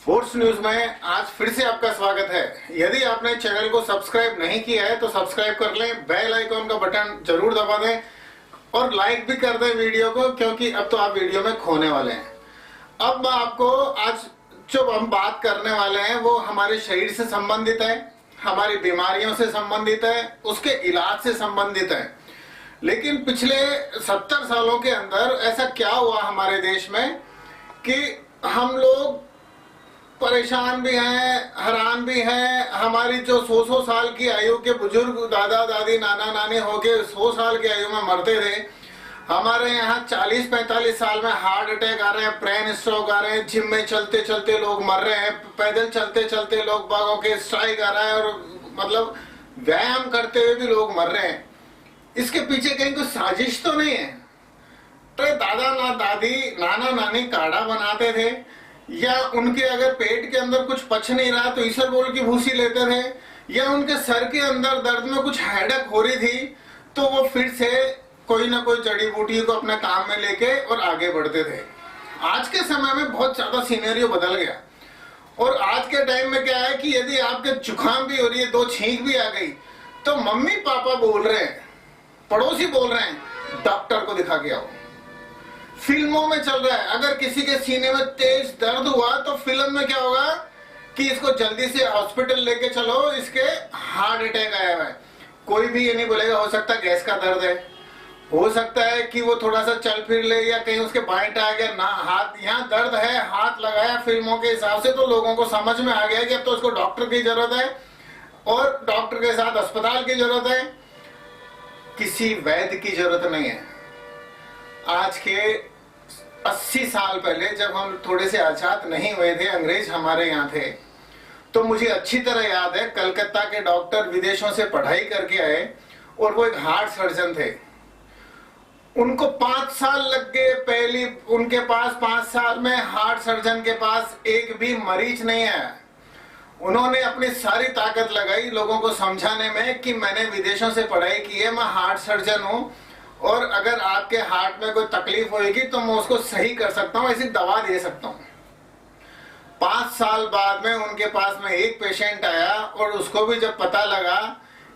Force news में आज फिर से आपका स्वागत है। यदि आपने चैनल को सब्सक्राइब नहीं किया है तो सब्सक्राइब कर लें, बेल आइकॉन का बटन जरूर दबा दें और लाइक भी कर दें वीडियो को, क्योंकि अब तो आप वीडियो में खोने वाले हैं। अब मैं आपको आज जो हम बात करने वाले हैं वो हमारे शरीर से संबंधित है, हमारी बीमारियों से संबंधित है, उसके इलाज से संबंधित है। लेकिन पिछले 70 सालों के अंदर ऐसा क्या हुआ हमारे देश में कि हम लोग परेशान भी हैं, हैरान भी हैं। हमारी जो 100 साल की आयु के बुजुर्ग दादा दादी नाना नानी होके 100 साल की आयु में मरते थे, हमारे यहाँ 40-45 साल में हार्ट अटैक आ रहे हैं, ब्रेन स्ट्रोक आ रहे हैं, जिम में चलते चलते लोग मर रहे हैं, पैदल चलते चलते लोग बागों के स्ट्राइक आ रहा है और मतलब व्यायाम करते हुए भी लोग मर रहे हैं। इसके पीछे कहीं कोई साजिश तो नहीं है? तो दादा दादी नाना नानी काढ़ा बनाते थे, या उनके अगर पेट के अंदर कुछ पच नहीं रहा तो ईसबगोल की भूसी लेते थे, या उनके सर के अंदर दर्द में कुछ हेडेक हो रही थी तो वो फिर से कोई ना कोई जड़ी बूटी को अपने काम में लेके और आगे बढ़ते थे। आज के समय में बहुत ज्यादा सिनेरियो बदल गया और आज के टाइम में क्या है कि यदि आपके जुकाम भी हो रही है, 2 छींक भी आ गई तो मम्मी पापा बोल रहे हैं, पड़ोसी बोल रहे हैं, डॉक्टर को दिखा के आओ। फिल्मों में चल रहा है, अगर किसी के सीने में तेज दर्द हुआ तो फिल्म में क्या होगा कि इसको जल्दी से हॉस्पिटल लेके चलो, इसके हार्ट अटैक आया हुआ है। कोई भी ये नहीं बोलेगा हो सकता गैस का दर्द है, हो सकता है कि वो थोड़ा सा चल फिर ले या कहीं उसके बाइट आ गया ना, हाथ यहाँ दर्द है, हाथ लगाया। फिल्मों के हिसाब से तो लोगों को समझ में आ गया कि अब तो उसको डॉक्टर की जरूरत है और डॉक्टर के साथ अस्पताल की जरूरत है, किसी वैद्य की जरूरत नहीं है। आज के 80 साल पहले जब हम थोड़े से आजाद नहीं हुए थे, अंग्रेज हमारे यहाँ थे, तो मुझे अच्छी तरह याद है कलकत्ता के डॉक्टर विदेशों से पढ़ाई करके आए और वो एक हार्ट सर्जन थे। उनको 5 साल लग गए, पहली उनके पास 5 साल में हार्ट सर्जन के पास एक भी मरीज नहीं आया। उन्होंने अपनी सारी ताकत लगाई लोगों को समझाने में कि मैंने विदेशों से पढ़ाई की है, मैं हार्ट सर्जन हूं और अगर आपके हार्ट में कोई तकलीफ होगी तो मैं उसको सही कर सकता हूं, ऐसी दवा दे सकता हूं। 5 साल बाद में उनके पास में एक पेशेंट आया और उसको भी जब पता लगा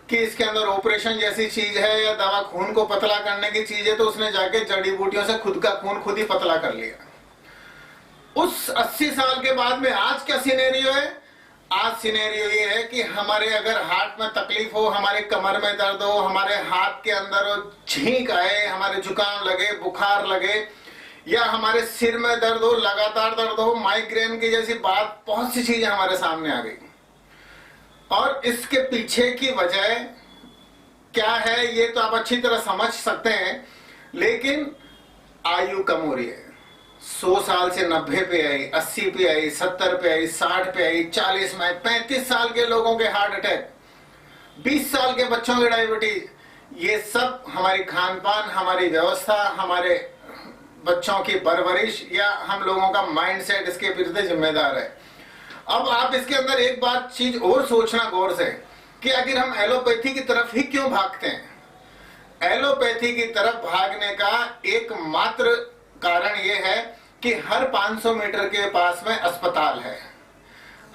कि इसके अंदर ऑपरेशन जैसी चीज है या दवा खून को पतला करने की चीज है, तो उसने जाके जड़ी बूटियों से खुद का खून खुद ही पतला कर लिया। उस 80 साल के बाद में आज क्या सिनेरियो है? आज सिनेरियो ये है कि हमारे अगर हार्ट में तकलीफ हो, हमारे कमर में दर्द हो, हमारे हाथ के अंदर छींक आए, हमारे जुकाम लगे, बुखार लगे, या हमारे सिर में दर्द हो, लगातार दर्द हो, माइग्रेन की जैसी बात, बहुत सी चीजें हमारे सामने आ गई। और इसके पीछे की वजह क्या है ये तो आप अच्छी तरह समझ सकते हैं, लेकिन आयु कम हो रही है। 100 साल से 90 पे आई, 80 पे आई, 70 पे आई, 60 पे आई, 40 में आई, 35 साल के लोगों के हार्ट अटैक, 20 साल के बच्चों की डायबिटीज, ये सब हमारी खान पान, हमारी व्यवस्था, हमारे बच्चों की परवरिश या हम लोगों का माइंडसेट इसके पीछे जिम्मेदार है। अब आप इसके अंदर एक बात चीज और सोचना गौर से कि आखिर हम एलोपैथी की तरफ ही क्यों भागते हैं। एलोपैथी की तरफ भागने का एकमात्र कारण यह है कि हर 500 मीटर के पास में अस्पताल है,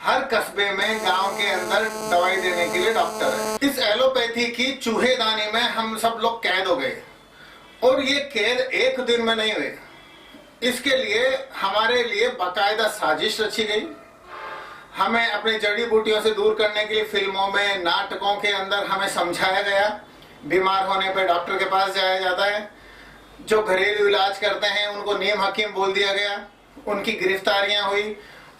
हर कस्बे में गांव के अंदर दवाई देने के लिए डॉक्टर है। इस एलोपैथी की चूहेदानी में हम सब लोग कैद हो गए और ये कैद एक दिन में नहीं हुए। इसके लिए हमारे लिए बाकायदा साजिश रची गई। हमें अपनी जड़ी बूटियों से दूर करने के लिए फिल्मों में, नाटकों के अंदर हमें समझाया गया, बीमार होने पर डॉक्टर के पास जाया जाता है। जो घरेलू इलाज करते हैं उनको नीम हकीम बोल दिया गया, उनकी गिरफ्तारियां हुई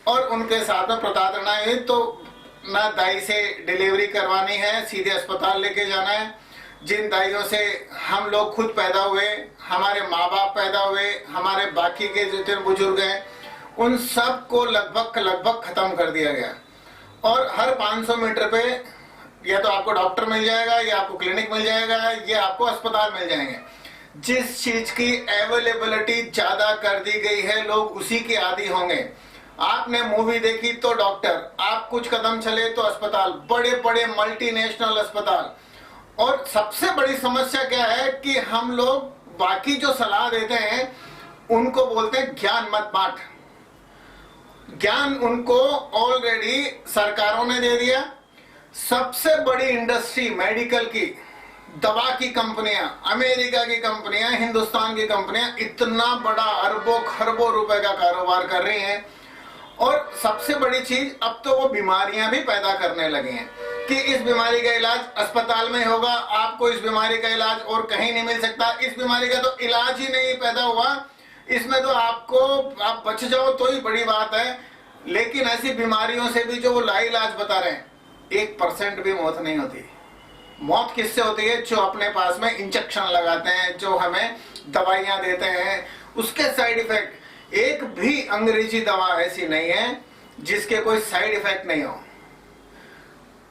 और उनके साथ में प्रताड़ना हुई। तो ना दाई से डिलीवरी करवानी है, सीधे अस्पताल लेके जाना है। जिन दाइयों से हम लोग खुद पैदा हुए, हमारे माँ बाप पैदा हुए, हमारे बाकी के जितने बुजुर्ग हैं, उन सब को लगभग खत्म कर दिया गया। और हर 500 मीटर पे या तो आपको डॉक्टर मिल जाएगा, या आपको क्लिनिक मिल जाएगा, या आपको अस्पताल मिल जाएंगे। जिस चीज की अवेलेबिलिटी ज्यादा कर दी गई है, लोग उसी के आदी होंगे। आपने मूवी देखी तो डॉक्टर, आप कुछ कदम चले तो अस्पताल, बड़े बड़े मल्टीनेशनल अस्पताल। और सबसे बड़ी समस्या क्या है कि हम लोग बाकी जो सलाह देते हैं उनको बोलते हैं ज्ञान मत बांट। ज्ञान उनको ऑलरेडी सरकारों ने दे दिया। सबसे बड़ी इंडस्ट्री मेडिकल की, दवा की कंपनियां, अमेरिका की कंपनियां, हिंदुस्तान की कंपनियां इतना बड़ा अरबों खरबों रुपए का कारोबार कर रही हैं। और सबसे बड़ी चीज, अब तो वो बीमारियां भी पैदा करने लगे हैं कि इस बीमारी का इलाज अस्पताल में होगा, आपको इस बीमारी का इलाज और कहीं नहीं मिल सकता, इस बीमारी का तो इलाज ही नहीं पैदा हुआ, इसमें तो आप बच जाओ तो ही बड़ी बात है। लेकिन ऐसी बीमारियों से भी जो वो लाइलाज बता रहे हैं, 1% भी मौत नहीं होती। मौत किससे होती है? जो अपने पास में इंजेक्शन लगाते हैं, जो हमें दवाइयां देते हैं, उसके साइड इफेक्ट। एक भी अंग्रेजी दवा ऐसी नहीं है जिसके कोई साइड इफेक्ट नहीं हो।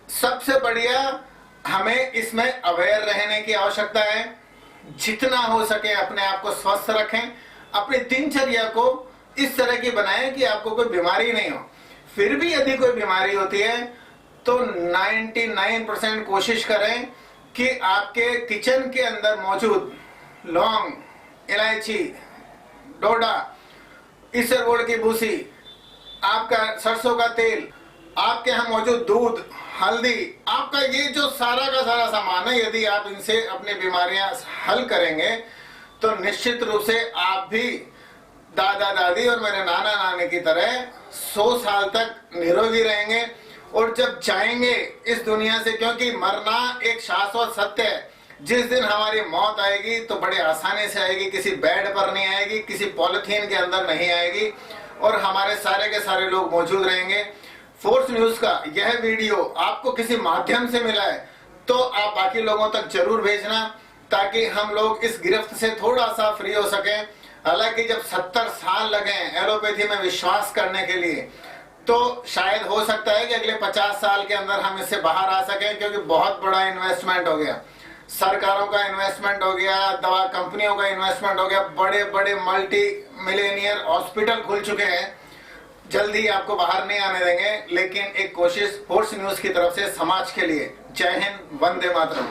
सबसे बढ़िया हमें इसमें अवेयर रहने की आवश्यकता है। जितना हो सके अपने आप को स्वस्थ रखें, अपनी दिनचर्या को इस तरह की बनाएं कि आपको कोई बीमारी नहीं हो। फिर भी यदि कोई बीमारी होती है तो 99% कोशिश करें कि आपके किचन के अंदर मौजूद लौंग, इलायची, डोडा, इसरगुड़ की भूसी, आपका सरसों का तेल, आपके यहाँ मौजूद दूध, हल्दी, आपका ये जो सारा का सारा सामान है, यदि आप इनसे अपनी बीमारियां हल करेंगे तो निश्चित रूप से आप भी दादा दादी और मेरे नाना नानी की तरह 100 साल तक निरोगी रहेंगे। और जब जाएंगे इस दुनिया से, क्योंकि मरना एक शाश्वत सत्य है, जिस दिन हमारी मौत आएगी तो बड़े आसानी से आएगी, किसी बेड पर नहीं आएगी, किसी पॉलिथीन के अंदर नहीं आएगी, और हमारे सारे के सारे लोग मौजूद रहेंगे। फोर्स न्यूज का यह वीडियो आपको किसी माध्यम से मिला है तो आप बाकी लोगों तक जरूर भेजना, ताकि हम लोग इस गिरफ्त से थोड़ा सा फ्री हो सकें। हालांकि जब 70 साल लगे एलोपैथी में विश्वास करने के लिए, तो शायद हो सकता है कि अगले 50 साल के अंदर हम इससे बाहर आ सकें, क्योंकि बहुत बड़ा इन्वेस्टमेंट हो गया, सरकारों का इन्वेस्टमेंट हो गया, दवा कंपनियों का इन्वेस्टमेंट हो गया, बड़े बड़े मल्टी मिलियनियर हॉस्पिटल खुल चुके हैं। जल्दी आपको बाहर नहीं आने देंगे, लेकिन एक कोशिश फोर्स न्यूज की तरफ से समाज के लिए। जय हिंद, वंदे मातरम।